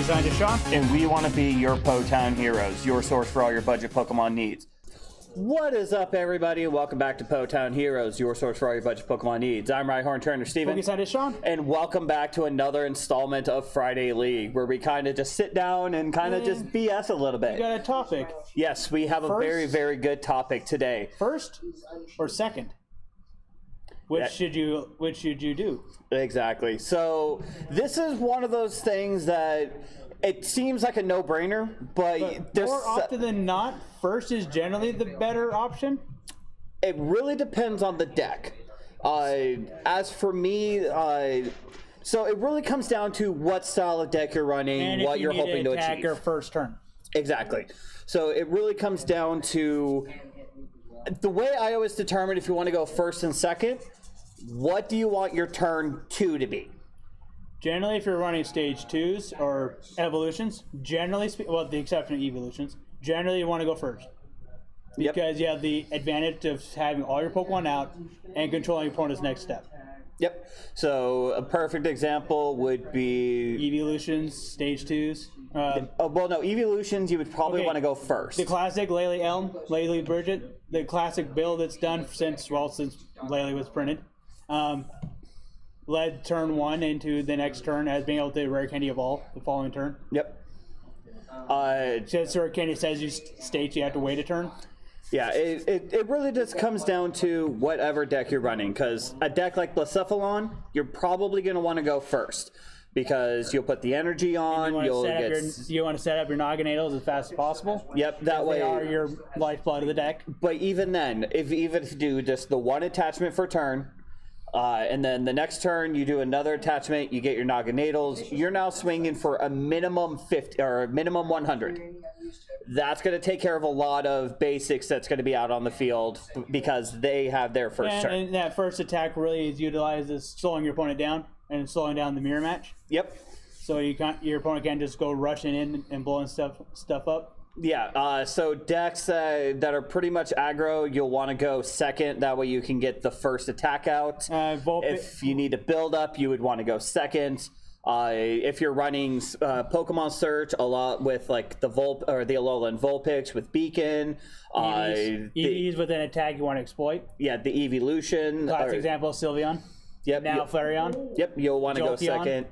Scientist Sean. And we want to be your Po-Town heroes, your source for all your budget Pokemon needs. What is up, everybody, and welcome back to Po-Town Heroes, your source for all your budget Pokemon needs. I'm Rhyhorn Turner Steven. Pokemon Scientist Sean. And welcome back to another installment of Friday League, where we kind of just sit down and kind of just BS a little bit. You got a topic. Yes, we have a very, very good topic today. First or second? Which should you do? Exactly. So this is one of those things that it seems like a no-brainer, but there's more often than not, first is generally the better option. It really depends on the deck. As for me, so it really comes down to what style of deck you're running, And what you're hoping to attack achieve. your first turn. Exactly. So it really comes down to the way I always determine if you want to go first and second. What do you want your turn 2 to be? Generally, if you're running stage 2s or evolutions, well, the exception of evolutions, generally you want to go first. Because you have the advantage of having all your Pokemon out and controlling your opponent's next step. Yep. So a perfect example would be Evolutions, stage 2s. Evolutions, you would probably want to go first. The classic Lele Elm, Lele Bridget, the classic build that's done since Lele was printed, led turn 1 into the next turn as being able to Rare Candy Evolve the following turn. Yep. Since Rare Candy says you stage, you have to wait a turn. Yeah, it really just comes down to whatever deck you're running, because a deck like Blacephalon, you're probably going to want to go first, because you'll put the energy on, you want to set up your Naganadels as fast as possible. Yep, that way they are your lifeblood of the deck. But even then, if you do just the one attachment per turn, and then the next turn you do another attachment, you get your Naganadels, you're now swinging for a minimum 50 or a minimum 100. That's going to take care of a lot of basics that's going to be out on the field because they have their first turn. And that first attack really is utilized as slowing your opponent down and slowing down the mirror match. Yep. So your opponent can't just go rushing in and blowing stuff up. Yeah, so decks that are pretty much aggro, you'll want to go second. That way you can get the first attack out. If you need to build up, you would want to go second. If you're running Pokemon Search a lot with like the Alolan Vulpix with Beacon. EVs with an attack you want to exploit. Yeah, the Evolution. Classic example, Sylveon. Yep. Now Flareon. Yep, you'll want to go second.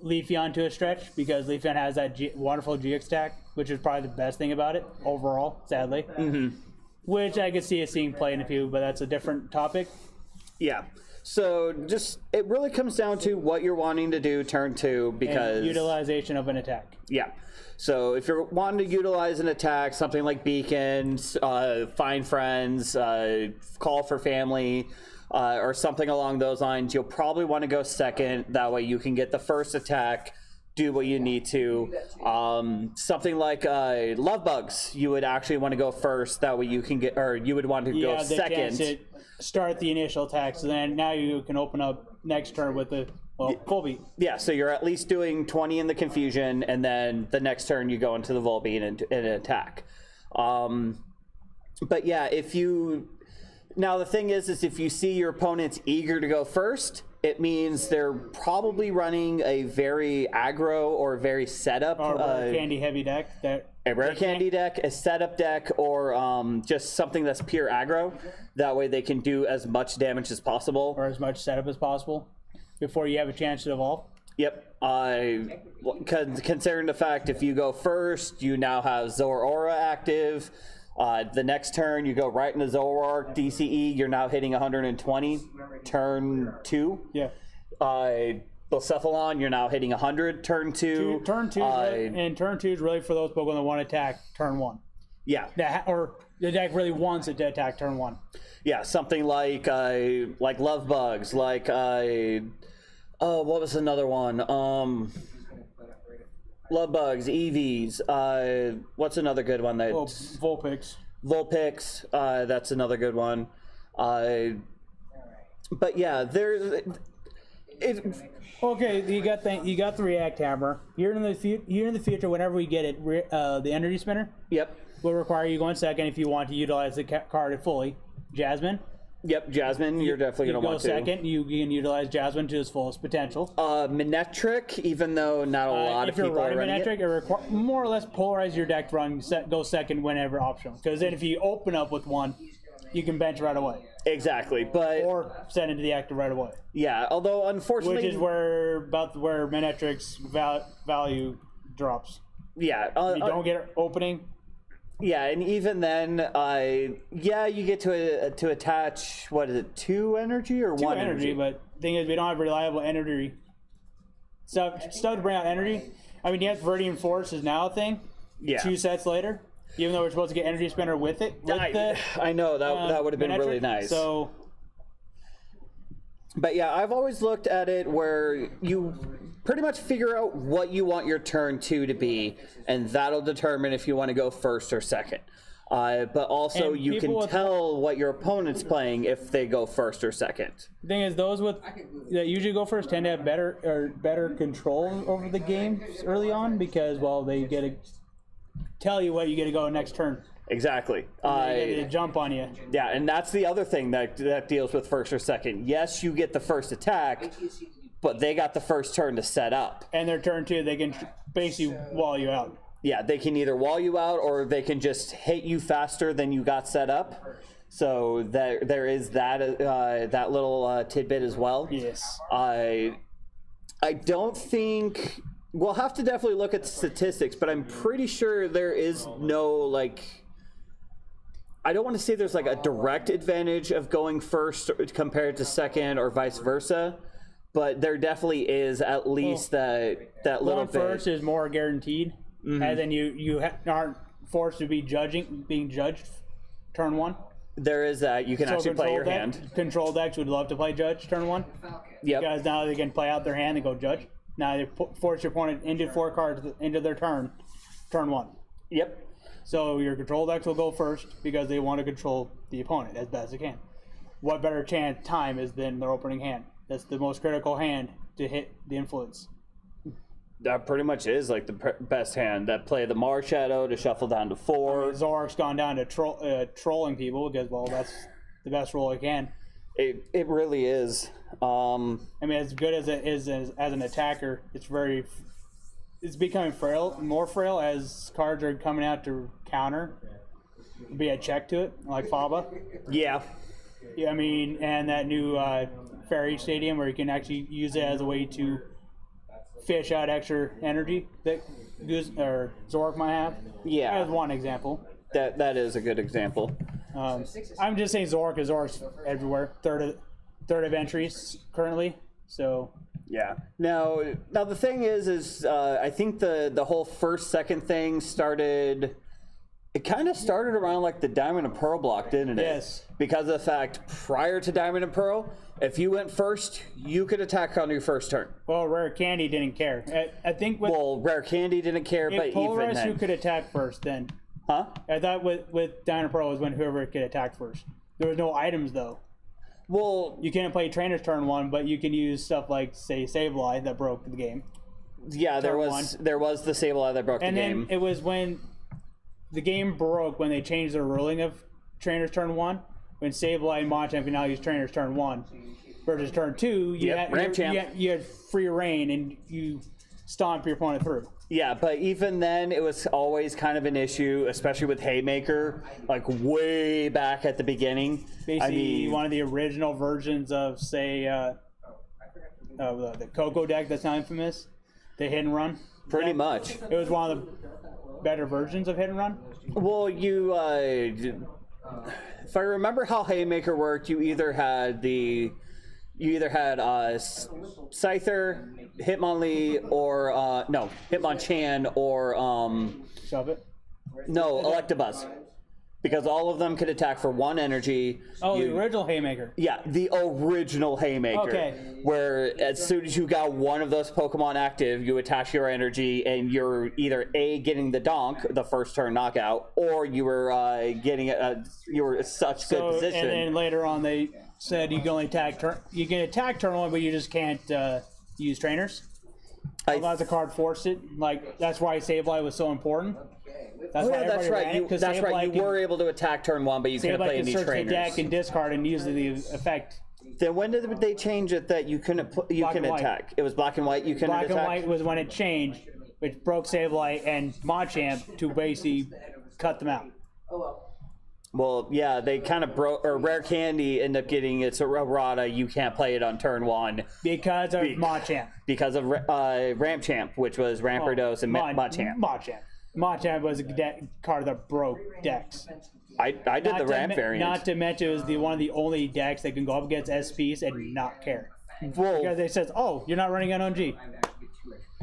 Leafeon to a stretch, because Leafeon has that wonderful GX attack, which is probably the best thing about it overall, sadly. Mm-hmm. Which I could see it seeing play in a few, but that's a different topic. Yeah. So it really comes down to what you're wanting to do turn 2, because and utilization of an attack. Yeah. So if you're wanting to utilize an attack, something like Beacons, Find Friends, Call for Family, or something along those lines, you'll probably want to go second. That way you can get the first attack, do what you need to. Something like Love Bugs, you would actually want to go first. That way you can get, or you would want to go second. To start the initial attack, so then now you can open up next turn with the Volbeat. Yeah, so you're at least doing 20 in the Confusion, and then the next turn you go into the Volbeat and attack. But yeah, now the thing is if you see your opponent's eager to go first, it means they're probably running a very aggro or very setup or rare candy heavy deck. A rare candy deck, a setup deck, or just something that's pure aggro. That way they can do as much damage as possible. Or as much setup as possible before you have a chance to evolve. Yep. Considering the fact if you go first, you now have Zoroark active. The next turn, you go right into Zoroark, DCE, you're now hitting 120. Turn 2. Yeah. Blacephalon, you're now hitting 100. Turn 2. Turn 2 is really for those Pokemon that want to attack turn 1. Yeah. Or the deck really wants it to attack turn 1. Yeah, something like Love Bugs, like what was another one? Love Bugs, EVs. What's another good one? Vulpix. Vulpix. That's another good one. But yeah, Okay, you got the React Hammer. Here in the future, whenever we get it, the Energy Spinner. Yep. Will require you going second if you want to utilize the card fully. Jasmine. Yep, Jasmine, you're definitely You going to go want to. second. You can utilize Jasmine to its fullest potential. Minetric, even though not a lot If of you're people are running running Minetric, it more or less polarize your deck to go second whenever optional. Because then if you open up with one, you can bench right away. Exactly, but Or send into the active right away. yeah, although unfortunately, Which is where Minetric's value drops. yeah, You don't get opening. yeah, and even then, yeah, you get to attach what is it, 2 energy or 1 energy, but the thing is, we don't have reliable energy stuff to bring out energy. I mean, yes, Viridian Force is now a thing. Yeah. 2 sets later, even though we're supposed to get Energy Spinner with it. I know that would have been really Minetric. nice. So, But yeah, I've always looked at it where you pretty much figure out what you want your turn 2 to be, and that'll determine if you want to go first or second. But also, And you people can with- tell what your opponent's playing if they go first or second. the thing is, those that usually go first tend to have better control over the game early on because, well, they get to tell you what you get to go next turn. Exactly. They get to jump on you. Yeah, and that's the other thing that deals with first or second. Yes, you get the first attack, but they got the first turn to set up. And their turn 2, they can basically wall you out. Yeah, they can either wall you out or they can just hit you faster than you got set up. So there is that that little tidbit as well. Yes. I don't think we'll have to definitely look at statistics, but I'm pretty sure there is no I don't want to say there's a direct advantage of going first compared to second or vice versa, but there definitely is at least that little Going bit. first is more guaranteed, and then you aren't forced to be being judged turn 1. There is that you can actually play your hand. Control decks would love to play judge turn 1 Yep. because now they can play out their hand and go judge. Now they force your opponent into 4 cards into their turn 1. Yep. So your control decks will go first because they want to control the opponent as best they can. What better time is than their opening hand? That's the most critical hand to hit the influence. That pretty much is the best hand. That play the Mars Shadow to shuffle down to 4. Zork's gone down to trolling people because, well, that's the best role it can. It really is. I mean, as good as it is as an attacker, it's becoming more frail as cards are coming out to counter, be a check to it, like Faba. Yeah. Yeah, I mean, and that new Fairy Stadium where you can actually use it as a way to fish out extra energy that Zork might have. Yeah. As one example. That is a good example. I'm just saying Zork is Zork's everywhere. Third of entries currently. So Yeah. Now the thing is I think the whole first second thing started. It kind of started around the Diamond and Pearl block, didn't it? Yes. Because of the fact, prior to Diamond and Pearl, if you went first, you could attack on your first turn. well, Rare Candy didn't care. I think with Rare Candy didn't care, but even Polarized, then, who could attack first then? huh? I thought with Diamond and Pearl was when whoever could attack first. There was no items though. Well, You can't play Trainer's turn 1, but you can use stuff like, say, Sableye that broke the game. yeah, there was the Sableye that broke And the then game. it was when the game broke when they changed the ruling of Trainer's turn 1. When Sableye and Machamp can now use Trainer's turn 1 versus turn 2, you Yep, Ramchamp. you had free reign and you stomp your opponent through. Yeah, but even then, it was always kind of an issue, especially with Haymaker, way back at the beginning. Basically, one of the original versions of, say, the Coco deck that's now infamous, the Hit and Run. pretty much. It was one of the better versions of Hit and Run. Well, if I remember how Haymaker worked, you either had Scyther, Hitmonlee, or Hitmonchan, or Shove it. Electabuzz, because all of them could attack for 1 energy. Oh, the original Haymaker. Yeah, the original Haymaker. Okay. Where as soon as you got one of those Pokemon active, you attach your energy, and you're either getting the donk, the first turn knockout, or you were getting you were in such good position. And then later on, they said you can only attack turn 1, but you just can't use trainers. Unless the card forced it. Like, that's why Sableye was so important. That's why that's everybody right. ran it, 'cause That's right. Sableye You were able to attack turn 1, but you couldn't Sableye play can any search the deck trainers. and discard and use the effect. Then when did they change it that you couldn't you Black can and white. attack? It was black and white. You couldn't Black attack. and white was when it changed, which broke Sableye and Machamp to basically cut them out. Well, yeah, they kind of broke. Or Rare Candy ended up getting its errata. You can't play it on turn 1 Because of Machamp. because of Ramp Champ, which was Rampardos and Machamp. Machamp was a card that broke decks. I did the Ramp variant. Not to mention it was one of the only decks that can go up against SPs and not care. Well, Because it says, oh, you're not running NOG.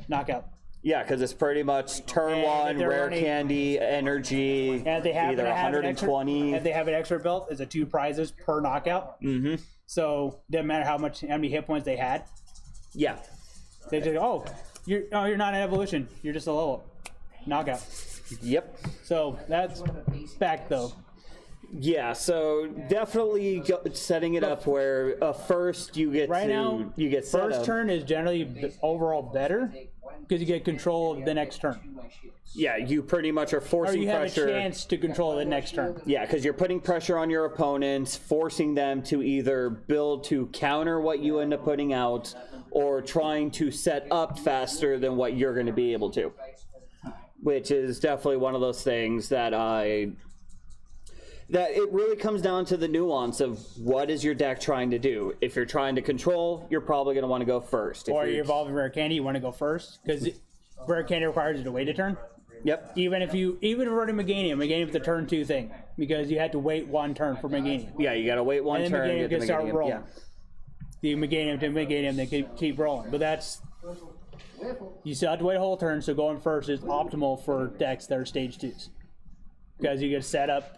Knockout. yeah, because it's pretty much turn And if 1, they're Rare running- Candy, Energy, And if they happen either to have an 120. if they have an expert belt, it's a 2 prizes per knockout. Mm-hmm. So doesn't matter how many hit points they had. Yeah. They just you're not an evolution. You're just a level up. Knockout. Yep. So that's back though. Yeah, so definitely setting it up where first you get Right now, you get set first up. turn is generally overall better because you get control of the next turn, Yeah, you pretty much are or forcing you have pressure. a chance to control the next turn. Yeah, because you're putting pressure on your opponents, forcing them to either build to counter what you end up putting out, or trying to set up faster than what you're going to be able to. Which is definitely one of those things that that it really comes down to the nuance of what is your deck trying to do. If you're trying to control, you're probably going to want to go first. If Or you're evolving Rare Candy, you want to go first because Rare Candy requires you to wait a turn. Yep. Even if running Meganium is a turn 2 thing because you had to wait 1 turn for Meganium. Yeah, you got to wait 1 And then turn. Meganium get the can start Meganium. rolling. Yeah. The Meganium to Meganium, they keep rolling. But that's you still have to wait a whole turn. So going first is optimal for decks that are stage 2s because you get set up.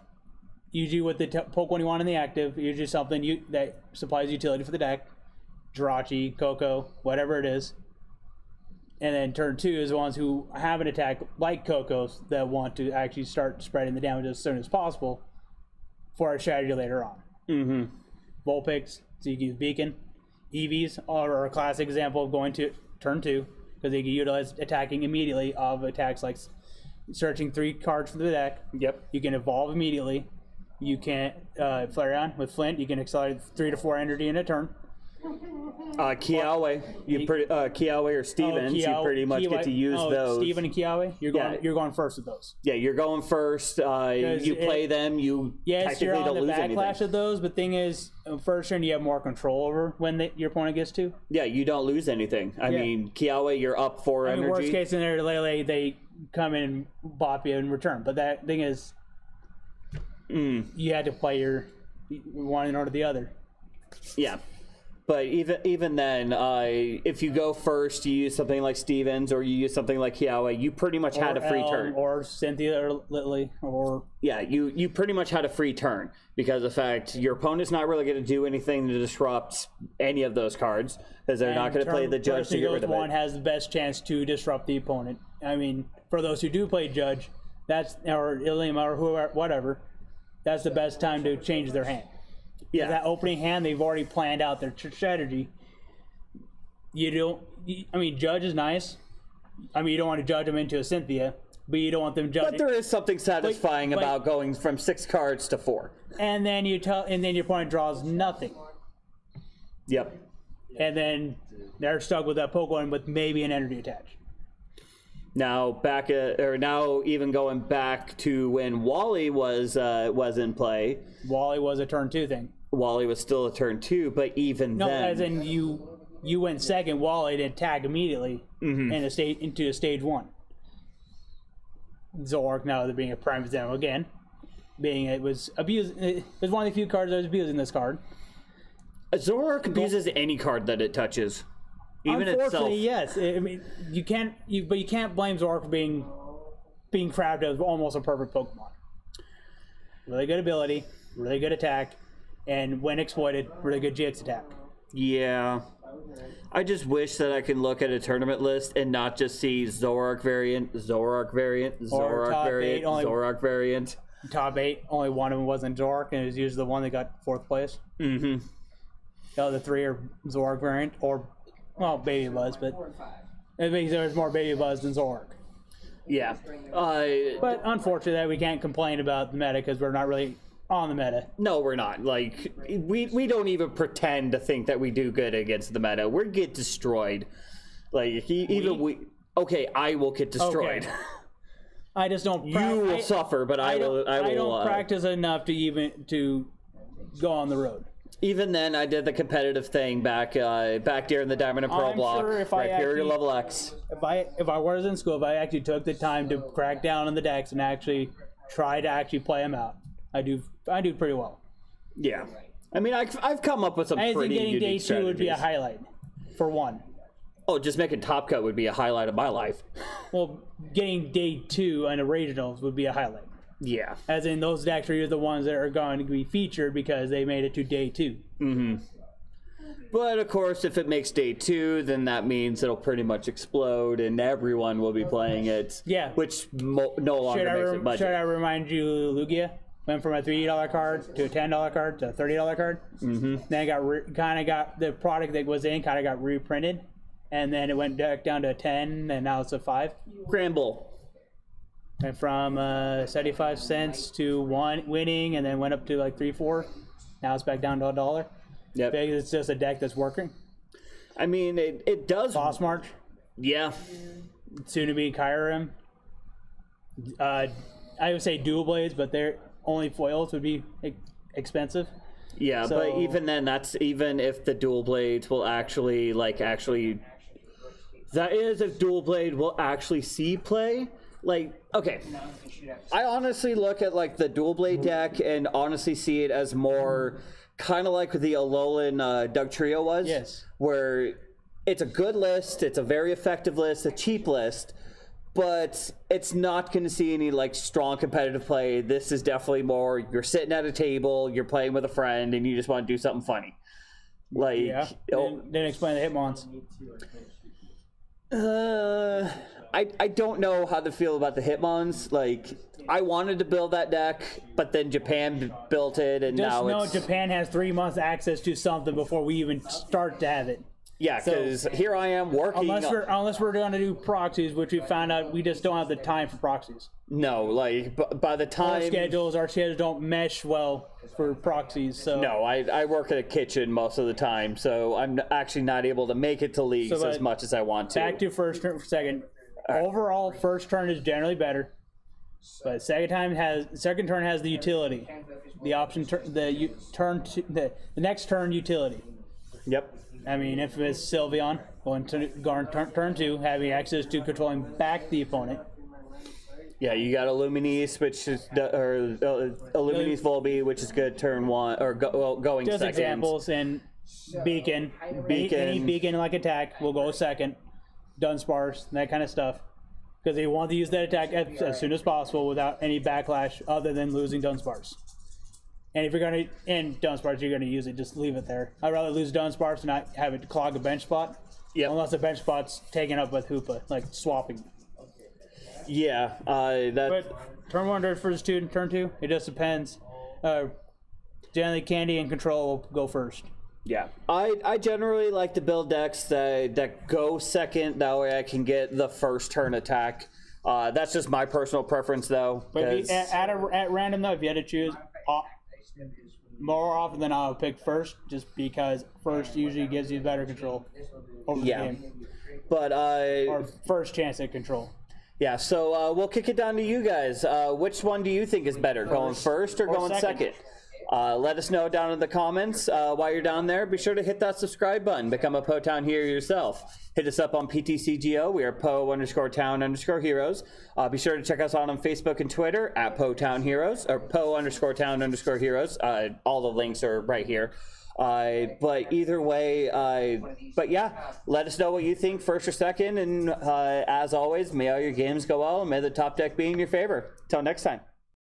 Usually with the Pokemon you want in the active, usually something that supplies utility for the deck, Jirachi, Koko, whatever it is. And then turn 2 is the ones who have an attack like Koko's that want to actually start spreading the damage as soon as possible for a strategy later on. Mm-hmm. Vulpix, so you can use Beacon. Eevees are a classic example of going to turn 2 because they can utilize attacking immediately of attacks like searching 3 cards for the deck. Yep. You can evolve immediately. You can Flareon with Flint. You can accelerate 3 to 4 energy in a turn. Kiawe, Kiawe or Stevens, you pretty much get to use those. Steven and Kiawe, you're going first with those. Yeah, you're going first. You play them. You Yes, you're technically on don't the lose backlash anything. of those, but thing is, first turn you have more control over when your opponent gets to. Yeah, you don't lose anything. I mean, Kiawe, you're up 4 I mean, energy. worst case scenario, Lele, they come in and bop you in return. But that thing is, you had to play your one in order to the other. Yeah. But even then, if you go first, you use something like Stevens or you use something like Kiawe, you pretty much had a free Elm, turn. or Cynthia or Lily or Yeah, you pretty much had a free turn because of the fact your opponent's not really going to do anything to disrupt any of those cards because they're not going to play the judge to get rid of one it. has the best chance to disrupt the opponent. I mean, for those who do play judge, or Ilium or whoever, whatever, that's the best time to change their hand. Yeah, That opening hand, they've already planned out their strategy. I mean, judge is nice. I mean, you don't want to judge them into a Cynthia, but you don't want them judging. but there is something satisfying But- about going from 6 cards to 4. And then your opponent draws nothing, Yep. and then they're stuck with that Pokemon with maybe an energy attached. Now now even going back to when Wally was in play, Wally was a turn 2 thing. Wally was still a turn 2, but even No, then, as in you went second. Wally did attack immediately into a stage 1. Zoroark, now they're being a prime example again, it was abused. It was one of the few cards that was abusing this card. Zoroark abuses any card that it touches, even itself. Unfortunately, yes. I mean, you can't blame Zoroark for being crafted as almost a perfect Pokemon. Really good ability, really good attack, and when exploited, really good GX attack. Yeah. I just wish that I could look at a tournament list and not just see Zoroark variant, Zoroark variant, Zoroark top variant, eight, only- Zoroark variant. Top 8, only one of them wasn't Zoroark, and it was usually the one that got 4th place. Mm-hmm. The other 3 are Zoroark variant, or, well, Baby was, but It makes there's more baby buzz than Zoroark. Yeah. But unfortunately, that we can't complain about the meta because we're not really on the meta. No, we're not. Like, we don't even pretend to think that we do good against the meta. We get destroyed. Like, okay, I will get destroyed. Okay. I just don't. You will suffer, but I will. I don't practice enough to go on the road. Even then, I did the competitive thing back during the Diamond and Pearl block, sure if right I here to actually- level X. If I was in school, if I actually took the time to crack down on the decks and actually try to actually play them out, I do pretty well. Yeah, I mean, I've come up with some I think pretty getting unique day 2 strategies. would be a highlight, for one. Oh, just making top cut would be a highlight of my life. Well, getting day 2 on the regionals would be a highlight. Yeah. As in, those decks are the ones that are going to be featured because they made it to day 2. But of course, if it makes day 2, then that means it'll pretty much explode and everyone will be playing it. Yeah. Which no longer makes it budget. Should I remind you, Lugia went from a $3 card to a $10 card to a $30 card. Mm-hmm. Then it got the product that was in kind of got reprinted, and then it went back down to a 10, and now it's a 5. Scramble. And from 75 cents to winning, and then went up to like 3-4. Now it's back down to $1. Yep. It's just a deck that's working. I mean, it does. Boss March, Yeah. soon to be Kyurem. I would say dual blades, but they're only foils would be expensive. Yeah, So- but even then, that's even if the dual blades will actually that is if dual blade will actually see play. Like, okay, I honestly look at like the dual blade deck and honestly see it as more kind of like the Alolan Doug Trio was. Yes. Where it's a good list, it's a very effective list, a cheap list, but it's not going to see any like strong competitive play. This is definitely more you're sitting at a table, you're playing with a friend, and you just want to do something funny. Like, Yeah. Then explain the Hitmons. I don't know how to feel about the Hitmons. Like, I wanted to build that deck, but then Japan built it, and Just now know it's Japan has 3 months access to something before we even start to have it. yeah. Because here I am working. Unless we're going to do proxies, which we found out we just don't have the time for proxies. No, like by the Our time schedules don't mesh well for proxies. So No, I work at a kitchen most of the time, so I'm actually not able to make it to leagues So, as but much as I want to. back to first turn for second. Overall, first turn is generally better, but second turn has the utility, the option the next turn utility. Yep. I mean, if it's Sylveon going turn 2, having access to controlling back the opponent. Yeah, you got Illuminese, which is Illuminese Volby, which is good turn 1 or going Just second. examples, and Beacon. Any Beacon-like attack will go second. Dunsparce, that kind of stuff. Because they want to use that attack as soon as possible without any backlash other than losing Dunsparce. And if you're going to end Dunsparce, you're going to use it, just leave it there. I'd rather lose Dunsparce and not have it clog a bench spot. Yep. Unless the bench spot's taken up with Hoopa, like swapping. Yeah, that. But turn 1 versus 2 and turn 2, it just depends. Generally, Candy and Control will go first. Yeah, I generally like to build decks that go second. That way I can get the first turn attack. That's just my personal preference, though. But if 'cause- at random, though, if you had to choose, more often than not, I would pick first, just because first usually gives you better control over the Yeah. game. but Or first chance at control. yeah, so we'll kick it down to you guys. Which one do you think is better, going first or going second? Let us know down in the comments. While you're down there, be sure to hit that subscribe button. Become a Potown hero yourself. Hit us up on PTCGO. We are Po_Town_Heroes. Be sure to check us out on Facebook and Twitter at Potown Heroes or Po_Town_Heroes. All the links are right here. But either way, but yeah, let us know what you think, first or second. And as always, may all your games go well, and may the top deck be in your favor. Till next time.